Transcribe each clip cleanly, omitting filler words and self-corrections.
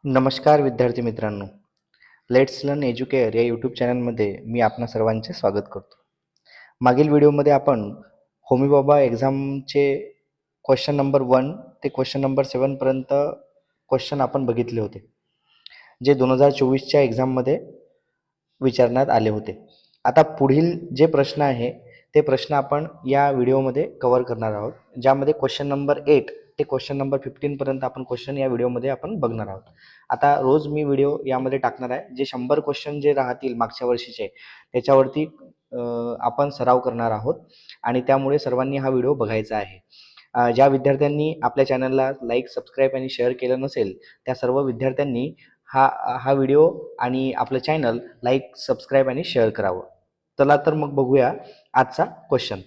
नमस्कार विद्यार्थी मित्रांनो, लेट्स लर्न एज्युकेअर या यूट्यूब चॅनलमध्ये मी आपणा सर्वांचे स्वागत करतो. मागील व्हिडिओमध्ये आपण होमी बाबा एक्झामचे क्वेश्चन नंबर 1 ते क्वेश्चन नंबर 7 पर्यंत क्वेश्चन आपण बघितले होते, जे 2024च्या एक्झाममध्ये विचारण्यात आले होते. आता पुढील जे प्रश्न आहे ते प्रश्न आपण या व्हिडिओमध्ये कव्हर करणार आहोत, ज्यामध्ये क्वेश्चन नंबर 8 ते क्वेश्चन नंबर 15 पर्यंत आपण क्वेश्चन या व्हिडिओमध्ये आपण बघणार आहोत. आता रोज मी व्हिडिओ यामध्ये टाकणार आहे, जे 100 क्वेश्चन जे राहतील मागच्या वर्षीचे त्याच्यावरती आपण सराव करणार आहोत आणि त्यामुळे सर्वांनी हा व्हिडिओ बघायचा आहे. ज्या विद्यार्थ्यांनी आपल्या चॅनलला लाईक, सबस्क्राईब आणि शेअर केलं नसेल त्या सर्व विद्यार्थ्यांनी हा हा व्हिडिओ आणि आपलं चॅनल लाईक, सबस्क्राईब आणि शेअर करावं. चला तर मग बघूया आजचा क्वेश्चन.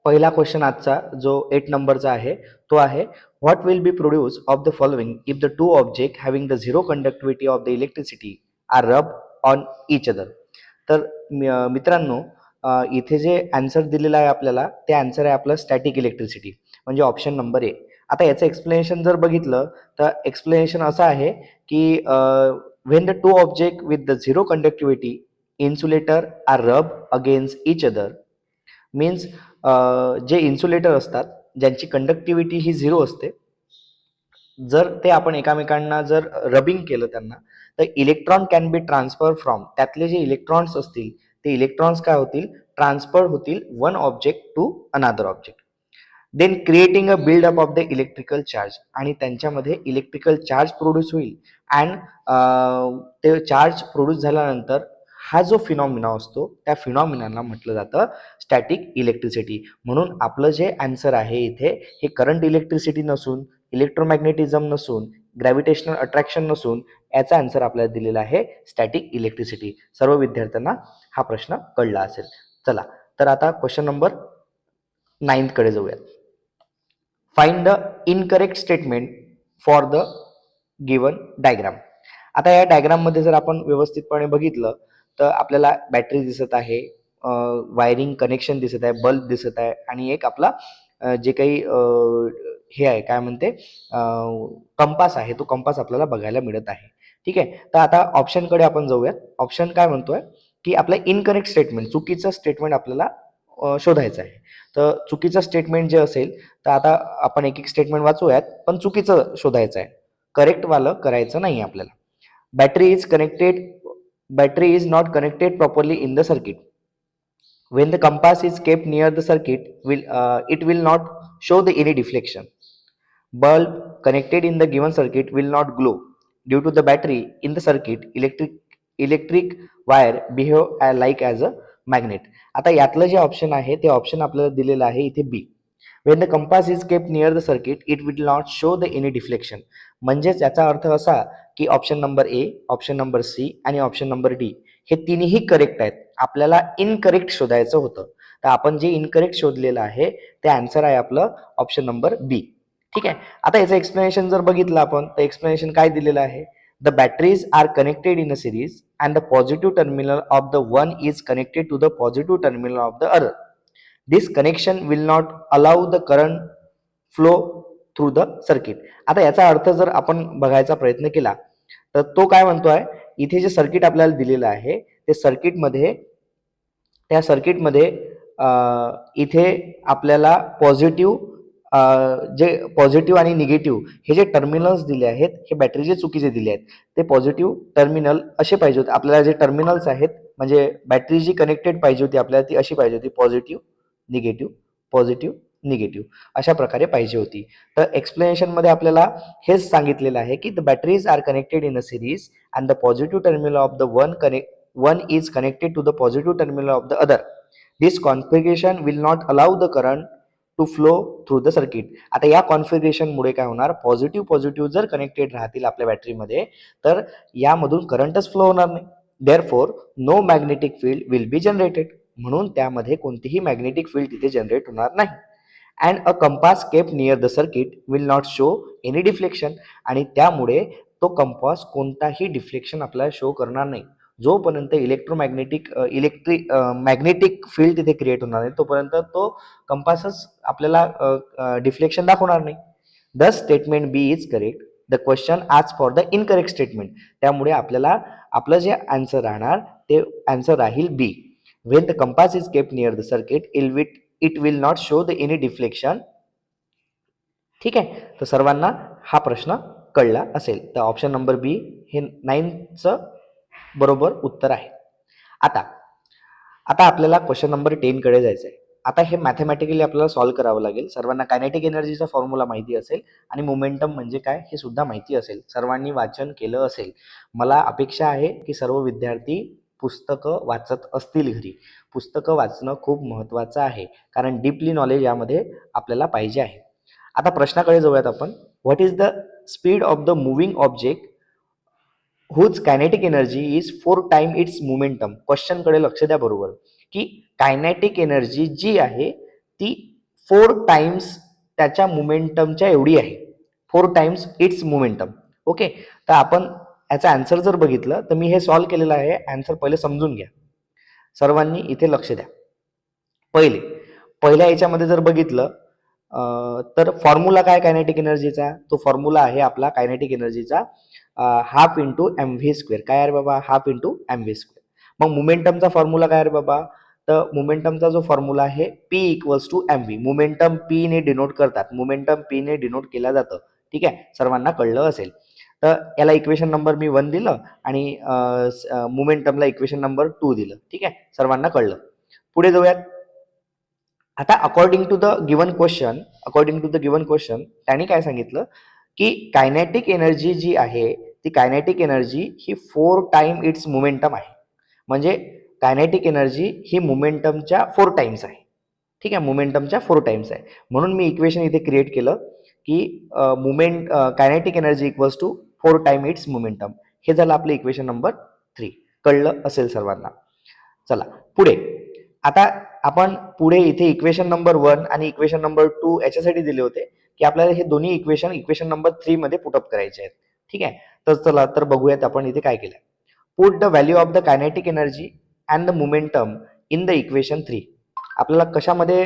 पहिला क्वेश्चन आजचा जो 8 नंबरचा आहे तो आहे, what will be produce of the following if the two object having the zero conductivity of the electricity are rub on each other. तर मित्रांनो, इथे जे आन्सर दिलेला आहे आपल्याला ते आन्सर आहे आपलं स्टॅटिक इलेक्ट्रिसिटी, म्हणजे ऑप्शन नंबर ए. आता याचं एक्सप्लेनेशन जर बघितलं तर एक्सप्लेनेशन असं आहे की when the two object with the zero conductivity insulator are rub against each other, means जे इन्सुलेटर असतात ज्यांची कंडक्टिव्हिटी ही झिरो असते, जर ते आपण एकामेकांना जर रबिंग केलं त्यांना, तर electron can be transfer from, त्यातले जे इलेक्ट्रॉन्स असतील ते इलेक्ट्रॉन्स काय होतील, ट्रान्सफर होतील one object to another object, then creating a buildup of the electrical charge, आणि त्यांच्यामध्ये इलेक्ट्रिकल चार्ज प्रोड्यूस होईल. अँड ते चार्ज प्रोड्यूस झाल्यानंतर हा जो फिनॉमिना असतो त्या फिनॉमिनाला म्हटलं जातं स्टॅटिक इलेक्ट्रिसिटी. म्हणून आपलं जे आन्सर आहे इथे हे करंट इलेक्ट्रिसिटी नसून, इलेक्ट्रोमॅग्नेटिझम नसून, ग्रॅव्हिटेशनल अट्रॅक्शन नसून, याचा आन्सर आपल्याला दिलेला आहे स्टॅटिक इलेक्ट्रिसिटी. सर्व विद्यार्थ्यांना हा प्रश्न कळला असेल. चला तर आता क्वेश्चन नंबर 9 कडे जाऊया. Find the incorrect statement for the given diagram. आता या डायग्राम मध्ये जर आपण व्यवस्थितपणे बघितलं तर आपल्याला बॅटरी दिसत आहे, वायरिंग कनेक्शन दिसत आहे, बल्ब दिसत आहे आणि एक आपला जे काही हे आहे काय म्हणते कंपास आहे, तो कंपास आपल्याला बघायला मिळत आहे. ठीक आहे, तर आता ऑप्शन कडे आपण जाऊयात. ऑप्शन काय म्हणतोय की आपलं इनकरेक्ट स्टेटमेंट, चुकीचं स्टेटमेंट आपल्याला शोधायचं आहे. तर चुकीचं स्टेटमेंट जे असेल तर आता आपण एक एक स्टेटमेंट वाचूयात, पण चुकीचं शोधायचं आहे, करेक्ट वालं करायचं नाही आपल्याला. battery is not connected properly in the circuit. When the compass is kept near the circuit, it will not show the any deflection. Bulb connected in the given circuit will not glow due to the battery in the circuit. Electric wire behave like as a magnet. आता यातलं जे option आहे ते option आपल्याला दिलेलं आहे इथे बी. When the compass is kept near the circuit, it will not show the any deflection. म्हणजेच याचा अर्थ असा की option number A, option number C आणि ऑप्शन नंबर डी हे तिन्ही करेक्ट आहेत. आपल्याला इनकरेक्ट शोधायचं होतं, तर आपण जे इनकरेक्ट शोधलेलं आहे ते आन्सर आहे आपलं ऑप्शन नंबर बी. ठीक आहे, आता याचं एक्सप्लेनेशन जर बघितलं आपण तर एक्सप्लेनेशन काय दिलेलं आहे, the batteries are connected in a series and the positive terminal of the one is connected to the positive terminal of the other. This connection will not allow the current flow through the circuit. आता याचा अर्थ जर आपण बघायचा प्रयत्न केला तर तो काय म्हणतोय, इथे जे सर्किट आपल्याला दिलेलं आहे ते सर्किटमध्ये त्या सर्किटमध्ये इथे आपल्याला जे पॉझिटिव्ह आणि निगेटिव्ह हे जे टर्मिनल्स दिले आहेत हे बॅटरीचे चुकीचे दिले आहेत. ते पॉझिटिव्ह टर्मिनल असे पाहिजे होते आपल्याला, जे टर्मिनल्स आहेत म्हणजे बॅटरी जी कनेक्टेड पाहिजे होती आपल्याला ती अशी पाहिजे होती, पॉझिटिव्ह निगेटिव्ह, पॉझिटिव्ह निगेटिव्ह अशा प्रकारे पाहिजे होती. तर एक्सप्लेनेशन मध्ये आपल्याला हेच सांगितलेलं आहे की the batteries are connected in a series and the positive terminal of the one is connected to the positive terminal of the other. This configuration will not allow the current to flow through the circuit. आता या configuration मुळे काय होणार, positive जर connected राहतील आपल्या बॅटरीमध्ये तर यामधून करंटच फ्लो होणार नाही. Therefore no magnetic field will be generated, म्हणून त्यामध्ये कोणतीही मॅग्नेटिक फील्ड तिथे जनरेट होणार नाही. And a compass kept near the circuit will not show any deflection, आणि त्यामुळे तो कंपास कोणताही डिफ्लेक्शन आपल्याला शो करणार नाही. जोपर्यंत मॅग्नेटिक फील्ड तिथे क्रिएट होणार नाही तोपर्यंत तो कंपासच आपल्याला डिफ्लेक्शन दाखवणार नाही. The statement B is correct the question ask for the incorrect statement. त्यामुळे आपल्याला आपलं जे आन्सर राहणार ते आन्सर राहील B. When the compass is kept near the circuit it will not show the any deflection. ठीक आहे, तर सर्वांना हा प्रश्न कळला असेल. तर ऑप्शन नंबर बी हे 9चं बरोबर उत्तर आहे. आता आता आपल्याला क्वेश्चन नंबर 10 कडे जायचं आहे. आता हे मॅथमॅटिकली आपल्याला सॉल्व्ह करावं लागेल. सर्वांना कायनेटिक एनर्जीचा फॉर्म्युला माहिती असेल आणि मोमेंटम म्हणजे काय हे सुद्धा माहिती असेल. सर्वांनी वाचन केलं असेल. मला अपेक्षा आहे की सर्व विद्यार्थी पुस्तकं वाचत असतील घरी. पुस्तकं वाचणं खूप महत्त्वाचं आहे, कारण डीपली नॉलेज यामध्ये आपल्याला पाहिजे आहे. आता प्रश्नाकडे जाऊयात आपण. What is the speed of the moving object whose kinetic energy is 4 time its momentum. Question कडे लक्ष द्या बरोबर, की कायनेटिक एनर्जी जी आहे ती 4 टाइम्स त्याच्या मोमेंटमच्या एवढी आहे. 4 टाइम्स इट्स मोमेंटम. ओके, तर आपण याचा आन्सर जर बघितलं तर मी हे सॉल्व्ह केलेलं आहे. आन्सर पहिले समजून घ्या. सर्वांनी इथे लक्ष द्या. पहिल्या याच्यामध्ये जर बघितलं तर फॉर्म्युला काय कायनेटिक एनर्जीचा? तो फॉर्म्युला आहे आपला कायनेटिक एनर्जीचा half into M V square. काय आहे बाबा? Half into M V square. मग मोमेंटमचा फॉर्म्युला काय आहे बाबा? तर मोमेंटमचा जो फॉर्म्युला आहे P equals to M V. Momentum P ने डिनोट करतात. मोमेंटम पी ने डिनोट केला जातं. ठीक आहे, सर्वांना कळलं असेल. तर याला इक्वेशन नंबर मी 1 दिलं आणि मोमेंटमला इक्वेशन नंबर 2 दिलं. ठीक आहे, सर्वांना कळलं. पुढे जाऊयात. आता according to the given question त्यांनी काय सांगितलं की कायनेटिक एनर्जी जी आहे ती कायनेटिक एनर्जी ही 4 टाइम इट्स मोमेंटम आहे. म्हणजे कायनेटिक एनर्जी ही मोमेंटमच्या 4 टाइम्स आहे. ठीक आहे, मोमेंटमच्या 4 टाइम्स आहे. म्हणून मी इक्वेशन इथे क्रिएट केलं की kinetic energy equals to 4 time its momentum. हे झालं आपलं इक्वेशन नंबर 3. कळलं असेल सर्वांना. चला पुढे. आता आपण पुढे इथे इक्वेशन नंबर 1 आणि इक्वेशन नंबर 2 याच्यासाठी दिले होते की आपल्याला हे दोन्ही इक्वेशन नंबर 3 मध्ये पुटअप करायचे आहेत. ठीक आहे, तर चला तर बघूयात आपण इथे काय केलंय. Put the value of the kinetic energy and the momentum in the equation 3. आपल्याला कशामध्ये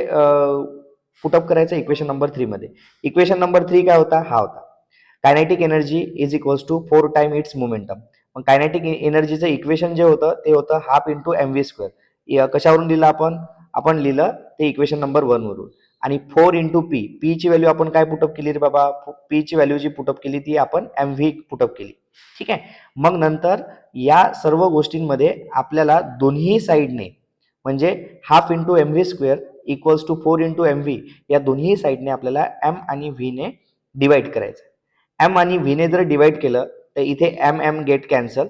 पुटअप करायचं? इक्वेशन नंबर 3 मध्ये. इक्वेशन नंबर 3 काय होता? हा होता kinetic energy is equals to 4 time its momentum. मग कायनेटिक एनर्जीचं इक्वेशन जे होतं ते होतं half into M V square. कशावरून लिहिलं आपण लिहिलं ते इक्वेशन नंबर 1 वरून. आणि 4 इंटू पी. पी ची व्हॅल्यू आपण काय पुटअप केली रे बाबा? पी ची व्हॅल्यू जी पुटअप केली ती आपण एम व्ही पुटअप केली. ठीक आहे, मग नंतर या सर्व गोष्टींमध्ये आपल्याला दोन्ही साईडने म्हणजे half into M V square equals to 4 into M V या दोन्ही साईडने आपल्याला एम आणि व्ही ने डिवाइड करायचं. एम आणि व्ही ने जर डिवाइड केलं तर इथे M M get cancel.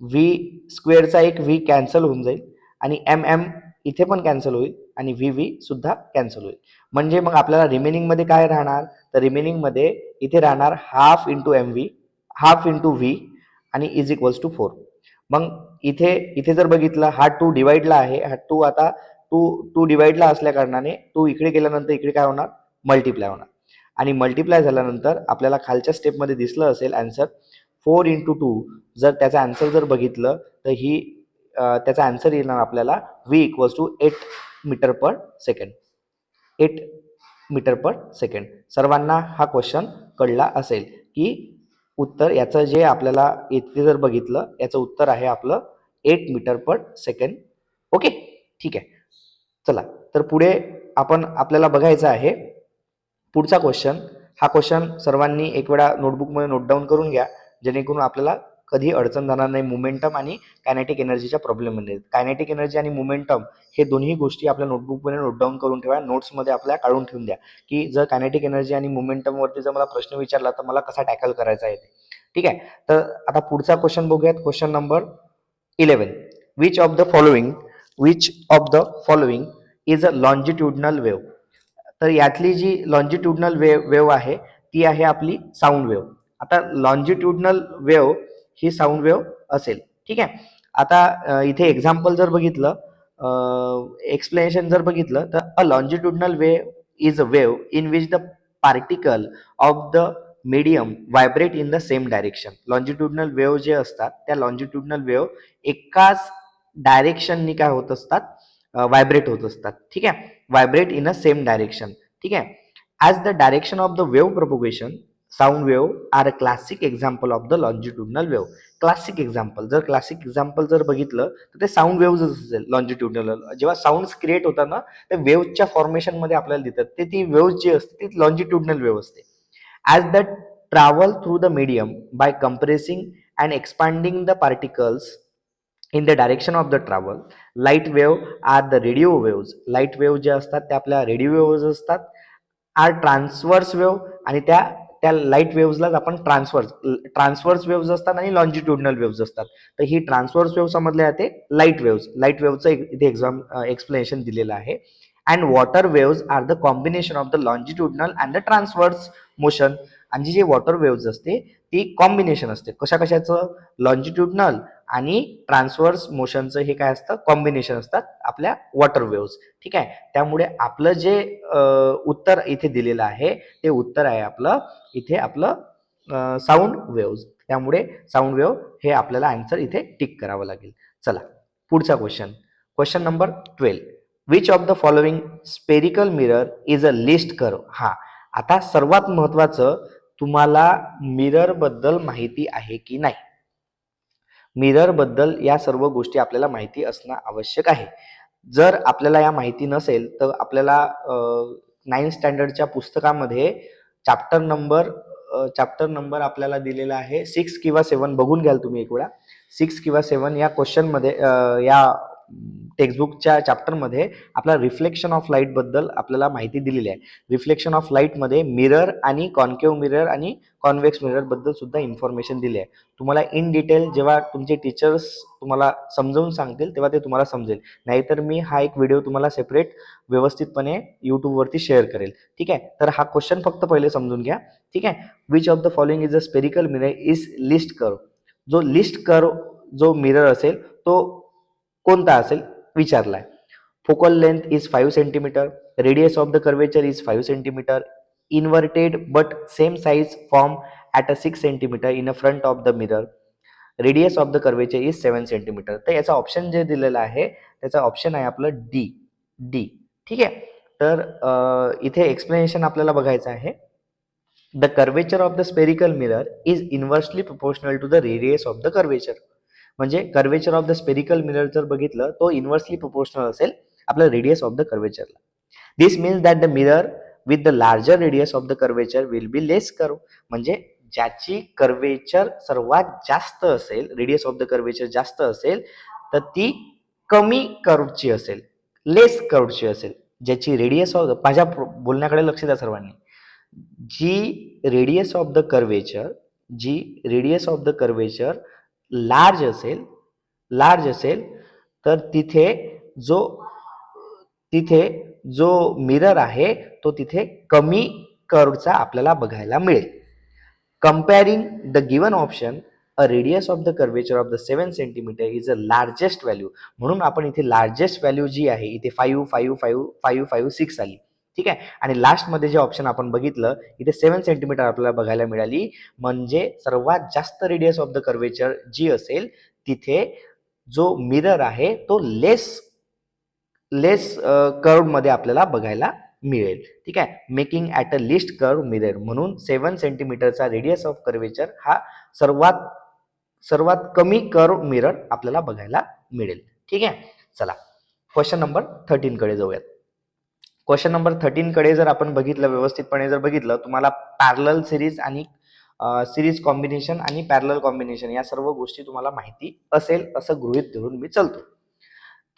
V स्क्वेअरचा एक व्ही कॅन्सल होऊन जाईल आणि एम एम इथे पण कॅन्सल होईल आणि व्ही व्ही सुद्धा कॅन्सल होईल. म्हणजे मग आपल्याला रिमेनिंग मध्ये काय राहणार? तर रिमेनिंग मध्ये इथे राहणार half into M V, half into V आणि इज इक्वल्स टू 4. मग इथे जर बघितलं हा 2 डिवाइडला आहे. हा 2 आता 2 डिवाइडला असल्या कारणाने 2 इकडे गेल्यानंतर इकडे काय होणार? मल्टिप्लाय होणार. आणि मल्टिप्लाय झाल्यानंतर आपल्याला खालच्या स्टेपमध्ये दिसलं असेल आन्सर 4 इंटू 2. जर त्याचा आन्सर जर बघितलं तर त्याचा आन्सर येणार आपल्याला V equals to 8 metre per second. 8 metre per second. सर्वांना हा क्वेश्चन कळला असेल की उत्तर याचं जे आपल्याला इथे जर बघितलं याचं उत्तर आहे आपलं 8 मीटर पर सेकंड. ओके, ठीक आहे. चला तर पुढे आपल्याला बघायचं आहे पुढचा क्वेश्चन. हा क्वेश्चन सर्वांनी एक वेळा नोटबुकमध्ये नोट डाऊन करून घ्या, जेणेकरून आपल्याला कधी अडचण जाणार नाही मोमेंटम आणि कायनेटिक एनर्जीच्या प्रॉब्लेममध्ये. कायनेटिक एनर्जी आणि मोमेंटम हे दोन्ही गोष्टी आपल्या नोटबुकमध्ये नोट डाऊन करून ठेवा. नोट्समध्ये आपल्या काढून ठेवून द्या की जर कायनेटिक एनर्जी आणि मोमेंटमवरती जर मला प्रश्न विचारला तर मला कसा टॅकल करायचा आहे. ठीक आहे, तर आता पुढचा क्वेश्चन बघूयात. Question number 11. Which of the following is a longitudinal wave. तर यातली जी लॉन्जिट्युडनल वेव्ह आहे ती आहे आपली साऊंड वेव्ह. आता लॉन्जिट्युडनल वेव्ह ही साऊंड वेव्ह असेल. ठीक आहे, आता इथे एक्झाम्पल जर बघितलं, एक्सप्लेनेशन जर बघितलं तर a longitudinal wave is a wave in which the particle of the medium vibrate in the same direction. Longitudinal wave जे असतात त्या लॉन्जिट्युडनल वेव्ह एकाच डायरेक्शननी काय होत असतात? व्हायब्रेट होत असतात. ठीक आहे, vibrate in a same direction. ठीक आहे, as the direction of the wave propagation sound wave are a classic example of the longitudinal wave. Classic example जर बघितलं तर ते साऊंड वेव्हच असेल. लॉन्जिट्युडनल जेव्हा साऊंड्स क्रिएट होतात ना, ते वेव्हच्या फॉर्मेशन मध्ये आपल्याला देतात, ते ती वेव्ह जी असते ती लॉन्जिट्युडनल वेव्ह असते. As the travel through the medium by compressing and expanding the particles in the direction of the travel. Light wave are the radio waves. Light wave जे असतात त्या आपल्या रेडिओ वेव्हज असतात. Are transverse wave, आणि त्या त्या light वेव्हजलाच आपण transverse waves असतात आणि लॉन्जिट्युडनल वेव्हज असतात. तर ही ट्रान्सवर्स वेव्ह समजले जाते लाईट वेव्हज. लाईट वेव्हचं इथे एक्सप्लेनेशन दिलेलं आहे. And water waves are the combination of the longitudinal and the transverse motion. आणि जी वॉटर वेव्हज असते ती कॉम्बिनेशन असते कशाचं, लॉन्जिट्युडनल आणि ट्रान्सवर्स मोशनचं हे काय असतं, कॉम्बिनेशन असतात आपल्या वॉटर वेव्हज. ठीक आहे. त्यामुळे आपलं जे उत्तर इथे दिलेलं आहे ते उत्तर आहे आपलं साऊंड वेव्हज. त्यामुळे साऊंड वेव्ह हे आपल्याला आन्सर इथे टिक करावं लागेल. चला पुढचा question number 12. Which of the following spherical mirror is a list curve. हा, आता सर्वात महत्वाचं, तुम्हाला मिरर बद्दल माहिती आहे की नाही. मिरर बद्दल या सर्व गोष्टी आपल्याला माहिती असणं आवश्यक आहे. जर आपल्याला या माहिती नसेल तर आपल्याला 9th स्टँडर्डच्या पुस्तकामध्ये चॅप्टर नंबर आपल्याला दिलेला आहे 6 किंवा 7. बघून घ्याल तुम्ही एक वेळा. 6 किंवा 7 या क्वेश्चनमध्ये, या टेक्स्टबुकच्या चॅप्टरमध्ये आपला रिफ्लेक्शन ऑफ लाईट बद्दल आपल्याला माहिती दिलेली आहे. रिफ्लेक्शन ऑफ लाईट मध्ये मिरर आणि कॉन्केव्ह मिरर आणि कॉन्व्हेक्स मिरर बद्दल सुद्धा इन्फॉर्मेशन दिली आहे. तुम्हाला इन डिटेल जेव्हा तुमचे टीचर्स तुम्हाला समजावून सांगतील तेव्हा ते तुम्हाला समजेल. नाहीतर मी हा एक व्हिडिओ तुम्हाला सेपरेट व्यवस्थितपणे युट्यूबवरती शेअर करेल. ठीक आहे. तर हा क्वेश्चन फक्त पहिले समजून घ्या. ठीक आहे. Which of the following is a spherical mirror is least curve. जो लिस्ट कर्व जो मिरर असेल तो कोणता असेल विचारलाय. Focal length is 5 centimetre. Radius of the curvature is 5 centimetre. Inverted but same size form at a 6 centimetre in a front of the mirror. Radius of the curvature is 7 centimetre. तर याचा option जे दिलेला आहे त्याचा option आहे आपलं D. ठीक आहे. तर इथे एक्सप्लेनेशन आपल्याला बघायचं आहे. The curvature of the spherical mirror is inversely proportional to the radius of the curvature. म्हणजे curvature of the spherical mirror जर बघितलं तो इन्व्हर्सली प्रोपोर्शनल असेल आपल्या रेडियस ऑफ द कर्वेचरला. This means that the mirror with the larger radius of the curvature will be less curve. म्हणजे ज्याची curvature सर्वात जास्त असेल, रेडियस ऑफ द कर्वेचर जास्त असेल, तर ती कमी कर्वची असेल, लेस कर्वची असेल. ज्याची रेडियस ऑफ, माझ्या बोलण्याकडे लक्ष द्या सर्वांनी. जी radius of the curvature large असेल तर तिथे जो मिरर आहे तो तिथे कमी कर्वचा आपल्याला बघायला मिळेल. Comparing the given option, a radius of the curvature of the 7 centimetre is a largest value. म्हणून आपण इथे लार्जेस्ट व्हॅल्यू जी आहे इथे 5, 5, 5, 5, 5, 6 आली. ठीक आहे. आणि लास्टमध्ये जे ऑप्शन आपण बघितलं इथे 7 सेंटीमीटर आपल्याला बघायला मिळाली. म्हणजे सर्वात जास्त रेडियस ऑफ द कर्वेचर जी असेल तिथे जो मिरर आहे तो लेस कर्व मध्ये आपल्याला बघायला मिळेल. ठीक आहे. Making at a list curve mirror. म्हणून 7 सेंटीमीटरचा रेडियस ऑफ कर्वेचर हा सर्वात कमी कर्व मिरर आपल्याला बघायला मिळेल. ठीक आहे. चला क्वेश्चन नंबर 13 कडे जाऊयात. क्वेश्चन नंबर 13 कडे जर आपण बघितलं, व्यवस्थितपणे जर बघितलं, तुम्हाला पॅरलल सिरीज आणि सिरीज कॉम्बिनेशन आणि पॅरलल कॉम्बिनेशन या सर्व गोष्टी तुम्हाला माहिती असेल असं गृहीत धरून मी चालतो.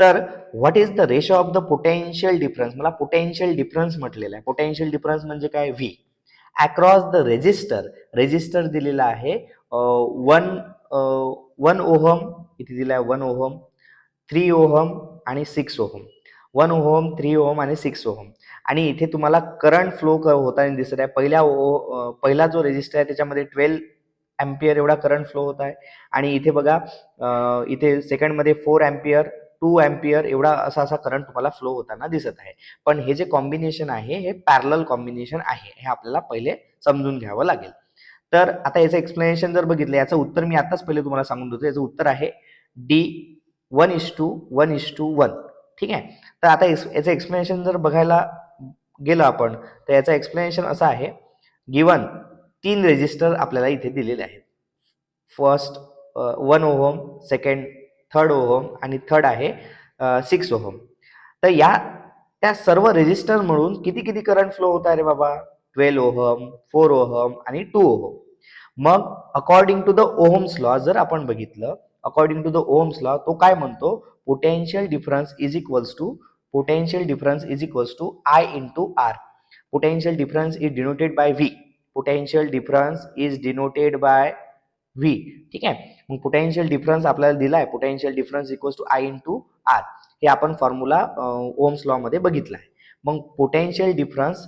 तर what is the ratio of the potential difference. मला पोटेन्शियल डिफरन्स म्हटलेला आहे. पोटेन्शियल डिफरन्स म्हणजे काय, व्ही अक्रॉस द रेजिस्टर दिलेला आहे 1 ओहम, इथे दिला आहे 1 ओहम, 3 ओहम आणि 6 ओहम. 1 ओहम, 3 ओहम आणि 6 ओहम. आणि इथे तुम्हाला करंट फ्लो होताना दिसत आहे. पहिला जो रेजिस्टर आहे त्याच्यामध्ये 12 एम्पियर एवढा करंट फ्लो होत आहे. आणि इथे बघा, इथे सेकंड मध्ये 4 एम्पियर, 2 एम्पियर एवढा असा करंट तुम्हाला फ्लो होताना दिसत आहे. पण हे जे कॉम्बिनेशन आहे हे पॅरलल कॉम्बिनेशन आहे, हे आपल्याला पहिले समजून घ्यावं लागेल. तर आता याचं एक्सप्लेनेशन जर बघितलं, याचं उत्तर मी आताच पहिले तुम्हाला सांगून देतो. याचं उत्तर आहे डी 1:1:1. ठीक आहे. तर आता याचं एक्सप्लेनेशन जर बघायला गेलं आपण तर याचं एक्सप्लेनेशन असं आहे. गिवन तीन रेजिस्टर आपल्याला इथे दिलेले आहेत. First 1 ohm, second 3rd ohm आणि थर्ड आहे 6 ओहम. तर त्या सर्व रेजिस्टर म्हणून किती किती करंट फ्लो होत आहे रे बाबा? 12 ओहम, 4 ओहम आणि 2 ओहम. मग according to the Ohm's law जर आपण बघितलं, according to the Ohm's law तो काय म्हणतो? Potential difference is equals to I into R. Potential difference is denoted by V. Potential difference is denoted by V. ठीक आहे. मग पोटेन्शियल डिफरन्स आपल्याला दिलाय, potential difference equals to I into R. हे आपण फॉर्म्युला ओहम्स लॉ मध्ये बघितला आहे. मग पोटेन्शियल डिफरन्स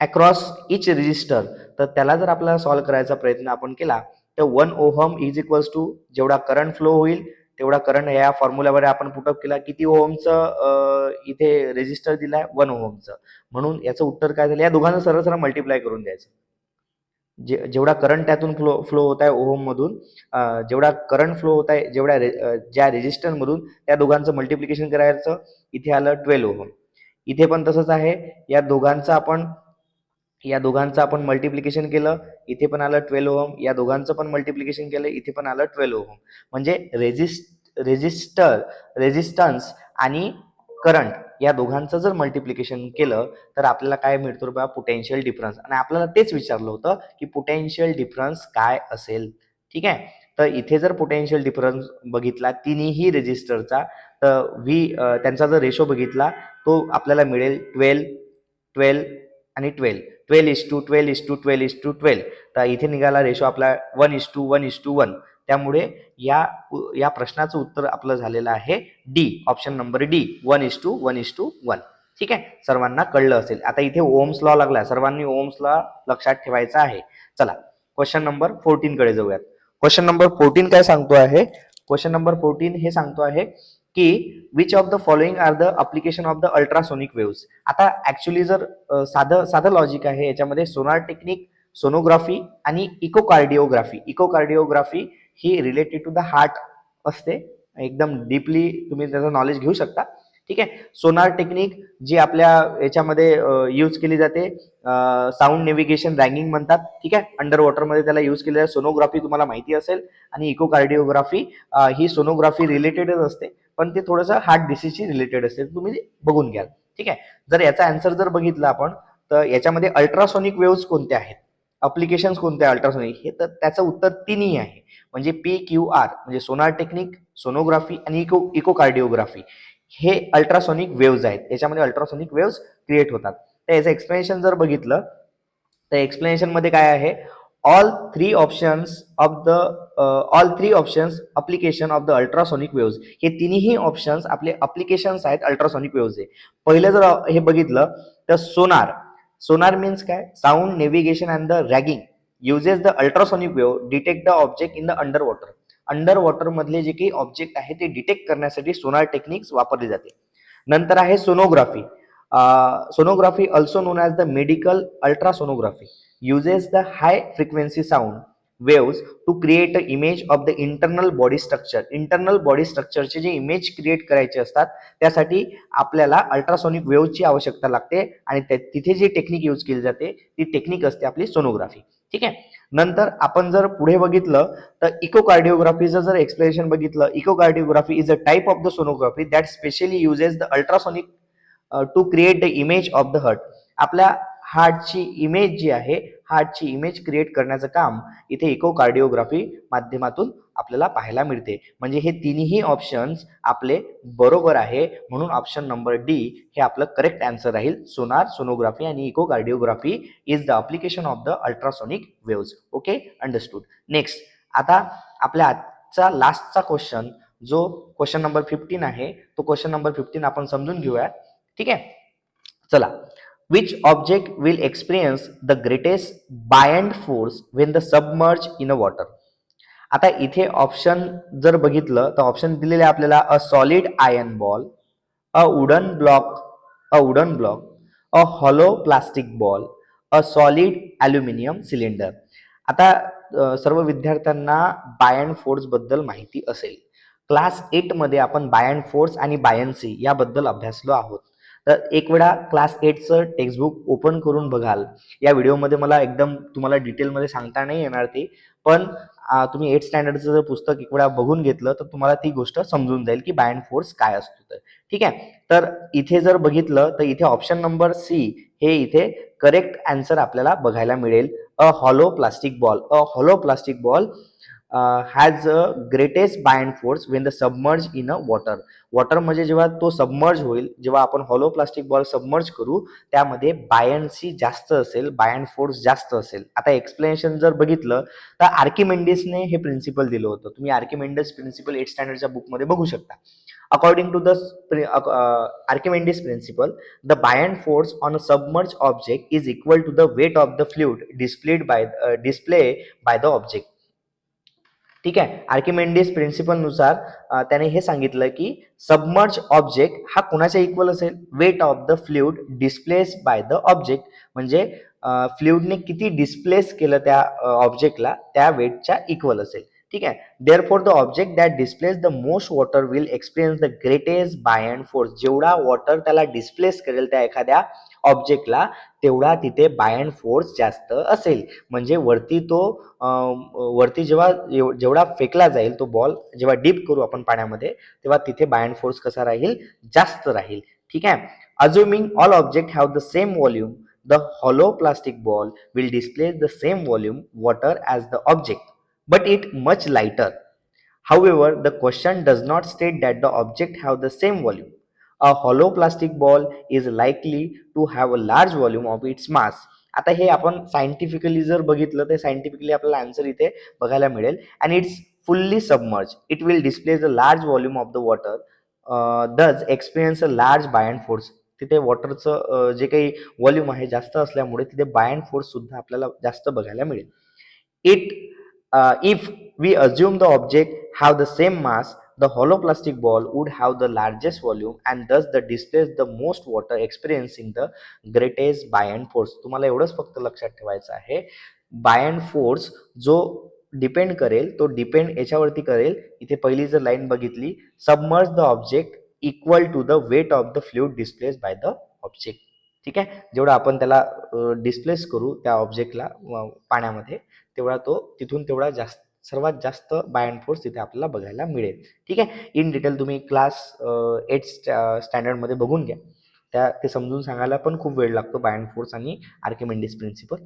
अक्रॉस इच रेजिस्टर, तर त्याला जर आपल्याला सॉल्व्ह करायचा प्रयत्न आपण केला तर 1 ओहम इज इक्वल्स टू जेवढा करंट फ्लो होईल तेवढा करंट या फॉर्म्युल्यावर आपण पुटअप केला. किती ओहमचं इथे रेजिस्टर दिलाय? 1 ओहमचं. म्हणून याचं उत्तर काय झालं? या दोघांना सरळ सरळ मल्टिप्लाय करून द्यायचं. जेवढा करंट त्यातून फ्लो होत आहे ओहम मधून, जेवढा करंट फ्लो होत आहे ज्या रेजिस्टर मधून, त्या दोघांचं मल्टिप्लिकेशन करायचं. इथे आलं 12 ओहम. इथे पण तसंच आहे. या दोघांचं आपण मल्टिप्लिकेशन केलं, इथे पण आलं 12 ओहम. या दोघांचं पण मल्टिप्लिकेशन केलं, इथे पण आलं 12 ओहम. म्हणजे रेजिस्टन्स आणि करंट या दोघांचं जर मल्टिप्लिकेशन केलं तर आपल्याला काय मिळतो बा? Potential difference. आणि आपल्याला तेच विचारलं होतं की पोटेन्शियल डिफरन्स काय असेल. ठीक आहे. तर इथे जर पोटेन्शियल डिफरन्स बघितला तिन्ही रेजिस्टरचा, तर त्यांचा जर रेशो बघितला तो आपल्याला मिळेल 12, 12 आणि 12. 12:12:12:12. तर इथे निघाला रेशो आपला 1:1:1. त्यामुळे या प्रश्नाचं उत्तर आपलं झालेलं आहे डी, ऑप्शन नंबर डी, 1:1:1. ठीक आहे. सर्वांना कळलं असेल. आता इथे ओहम्स लॉ लागला, सर्वांनी ओहम्स लॉ लक्षात ठेवायचा आहे. चला क्वेश्चन नंबर 14 कडे जाऊयात. क्वेश्चन नंबर 14 काय सांगतो आहे? क्वेश्चन नंबर 14 हे सांगतो आहे की which of the following are the application of the ultrasonic waves. आता ऍक्च्युली जर साधं लॉजिक आहे याच्यामध्ये. सोनार टेक्निक, सोनोग्राफी आणि इकोकार्डिओग्राफी ही रिलेटेड टू द हार्ट असते. एकदम डीपली तुम्ही त्याचं नॉलेज घेऊ शकता. ठीक आहे. सोनार टेक्निक जी आपल्या याच्यामध्ये यूज केली जाते, साऊंड नेव्हिगेशन रँगिंग म्हणतात. ठीक आहे. अंडर वॉटर मध्ये त्याला यूज केलेलं आहे. सोनोग्राफी तुम्हाला माहिती असेल. आणि इकोकार्डिओग्राफी ही सोनोग्राफी रिलेटेडच असते, पण ते थोडंसं हार्ट डिसीजशी रिलेटेड असते. तुम्ही बघून घ्याल. ठीक आहे. जर याचा आन्सर जर बघितला आपण तर याच्यामध्ये अल्ट्रासोनिक वेव्स कोणत्या आहेत, अप्लिकेशन्स कोणत्या अल्ट्रासोनिक, हे तर त्याचं उत्तर तिन्ही आहे. म्हणजे PQR म्हणजे सोनार टेक्निक, सोनोग्राफी आणि इकोकार्डिओग्राफी हे अल्ट्रासोनिक वेव्स आहेत. याच्यामध्ये अल्ट्रासोनिक वेव्स क्रिएट होतात. तर याचं एक्सप्लेनेशन जर बघितलं तर एक्सप्लेनेशन मध्ये काय आहे? All three options application of the ultrasonic waves. हे तिन्ही ऑप्शन्स आपले अप्लिकेशन्स आहेत अल्ट्रासोनिक वेव्सचे. पहिलं जर हे बघितलं तर सोनार मीन्स काय? Sound navigation and the ragging uses the ultrasonic wave detect the object in the under water. Under water मधले जे काही ऑब्जेक्ट आहे ते डिटेक्ट करण्यासाठी सोनार टेक्निक्स वापरली जाते. नंतर आहे sonography. Sonography also non as the medical ultrasonography uses the high frequency sound waves to create an image of the internal body structure. Internal body स्ट्रक्चरचे जे इमेज क्रिएट करायचे असतात त्यासाठी आपल्याला अल्ट्रासोनिक वेव्हची आवश्यकता लागते. आणि तिथे जी टेक्निक यूज केली जाते ती टेक्निक असते आपली सोनोग्राफी. ठीक आहे. नंतर आपण जर पुढे बघितलं तर इकोकार्डिओग्राफीचं जर एक्सप्लेनेशन बघितलं, echocardiography is a type of the sonography that specially uses the ultrasonic to create the image of the heart. आपल्या हार्टची इमेज जी आहे, हार्टची इमेज क्रिएट करण्याचं काम इथे इकोकार्डिओग्राफी माध्यमातून आपल्याला पाहायला मिळते. म्हणजे हे तिन्ही ऑप्शन्स आपले बरोबर आहे. म्हणून ऑप्शन नंबर डी हे आपलं करेक्ट आन्सर राहील. सोनार, सोनोग्राफी आणि echocardiography is the application of the ultrasonic waves. Okay, understood. Next, आता आपल्या आजचा लास्टचा क्वेश्चन जो क्वेश्चन नंबर 15 आहे, तो क्वेश्चन नंबर 15 आपण समजून घेऊया. ठीक आहे. चला. Which object will experience the greatest buoyant force when the submerged in a water? आता इथे ऑप्शन जर बघितलं तर ऑप्शन दिलेले आपल्याला a solid iron ball, a wooden block, a hollow plastic ball, a solid aluminium cylinder. आता सर्व विद्यार्थ्यांना बायंट फोर्स बद्दल माहिती असेल. क्लास 8 मध्ये आपण बायंट फोर्स आणि बायन्सी याबद्दल अभ्यासलो आहोत. तर एक वेळा क्लास 8चं टेक्स्टबुक ओपन करून बघाल. या व्हिडिओमध्ये मला एकदम तुम्हाला डिटेलमध्ये सांगता नाही येणार ते, पण तुम्ही 8th स्टँडर्डचं जर पुस्तक एक वेळा बघून घेतलं तर तुम्हाला ती गोष्ट समजून जाईल की बाय अँड फोर्स काय असतो तर. ठीक आहे. तर इथे जर बघितलं तर इथे ऑप्शन नंबर सी हे इथे करेक्ट आन्सर आपल्याला बघायला मिळेल. A hollow plastic ball. A hollow plastic ball has a greatest buoyant force when the submerge in a water. Water म्हणजे जेव्हा तो सबमर्ज होईल, जेव्हा आपण हॉलो प्लास्टिक बॉल सबमर्ज करू, त्यामध्ये बायन्सी जास्त असेल, बाय अँड फोर्स जास्त असेल. आता एक्सप्लेनेशन जर बघितलं तर आर्किमेंडिसने हे प्रिन्सिपल दिलं होतं. तुम्ही आर्किमेंडिस प्रिन्सिपल 8th स्टँडर्डच्या बुकमध्ये बघू शकता. According to the Archimedes principle, the buoyant force on a submerged object is equal to the weight of the fluid display by the object. ठीक आहे. आर्किमेंडिस प्रिन्सिपल नुसार त्याने हे सांगितलं की सबमर्ज ऑब्जेक्ट हा कुणाच्या इक्वल असेल, weight of the fluid displace by the object. म्हणजे फ्लुइडने किती डिस्प्लेस केलं त्या ऑब्जेक्टला त्या वेटच्या इक्वल असेल. ठीक आहे. Therefore the object that displace the most water will experience the greatest buoyant force. जेवढा वॉटर त्याला डिस्प्लेस करेल त्या एखाद्या ऑब्जेक्टला, तेवढा तिथे बाय अँड फोर्स जास्त असेल. म्हणजे वरती जेवढा फेकला जाईल तो बॉल, जेव्हा डीप करू आपण पाण्यामध्ये, तेव्हा तिथे बाय अँड फोर्स कसा राहील, जास्त राहील. ठीक आहे. Assuming all object have the same volume, the hollow plastic ball will displace the same volume water as the object, but it much lighter. However, the question does not state that the object have the same volume. A hollow plastic ball is likely to have a large volume of its mass. आता हे आपण scientifically जर बघितलं तर scientifically आपल्याला answer इथे बघायला मिळेल. And it's fully submerge. It will displace a large volume of the water, thus experience a large buoyant force. तिथे वॉटरचं जे काही व्हॉल्यूम आहे जास्त असल्यामुळे तिथे बाय अँड फोर्स सुद्धा आपल्याला जास्त बघायला मिळेल. If we assume the object have the same mass, the hollow plastic ball would have the largest volume and thus the displace the most water, experiencing the greatest buy and force. तुम्हाला एवढंच फक्त लक्षात ठेवायचं आहे, bye and force जो depend करेल तो depend याच्यावरती करेल. इथे पहिली जर लाईन बघितली, submerge the object equal to the weight of the fluid displace by the object. ठीक आहे. जेवढा आपण त्याला डिस्प्लेस करू त्या ऑब्जेक्टला पाण्यामध्ये, तेवढा तो तिथून तेवढा जास्त, सर्वात जास्त बाय अँड फोर्स तिथे आपल्याला बघायला मिळेल. ठीक आहे. इन डिटेल तुम्ही क्लास 8 स्टँडर्डमध्ये बघून घ्या. ते समजून सांगायला पण खूप वेळ लागतो, बाय अँड फोर्स आणि आर्किमेंडिस प्रिन्सिपल.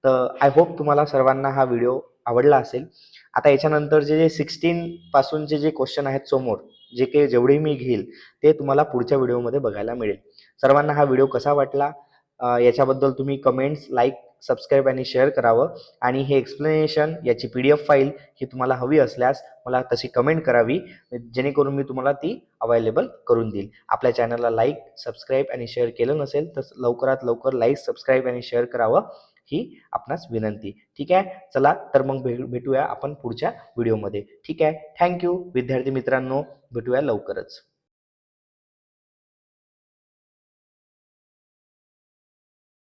तर आय होप तुम्हाला सर्वांना हा व्हिडिओ आवडला असेल. आता याच्यानंतरचे जे 16 पासूनचे जे क्वेश्चन आहेत समोर, जेवढे मी घेईल ते तुम्हाला पुढच्या व्हिडिओमध्ये बघायला मिळेल. सर्वांना हा व्हिडिओ कसा वाटला याच्याबद्दल तुम्ही कमेंट्स, लाईक, सबस्क्राईब आणि शेअर करावं. आणि हे एक्सप्लेनेशन, याची PDF फाईल ही तुम्हाला हवी असल्यास मला तशी कमेंट करावी, जेणेकरून मी तुम्हाला ती अवेलेबल करून देईल. आपल्या चॅनलला लाईक, सबस्क्राईब आणि शेअर केलं नसेल तर लवकरात लवकर लाईक, सबस्क्राईब आणि शेअर करावं ही आपणास विनंती. ठीक आहे. चला तर मग भेटूया आपण पुढच्या व्हिडिओमध्ये. ठीक आहे. थँक्यू विद्यार्थी मित्रांनो. भेटूया लवकरच.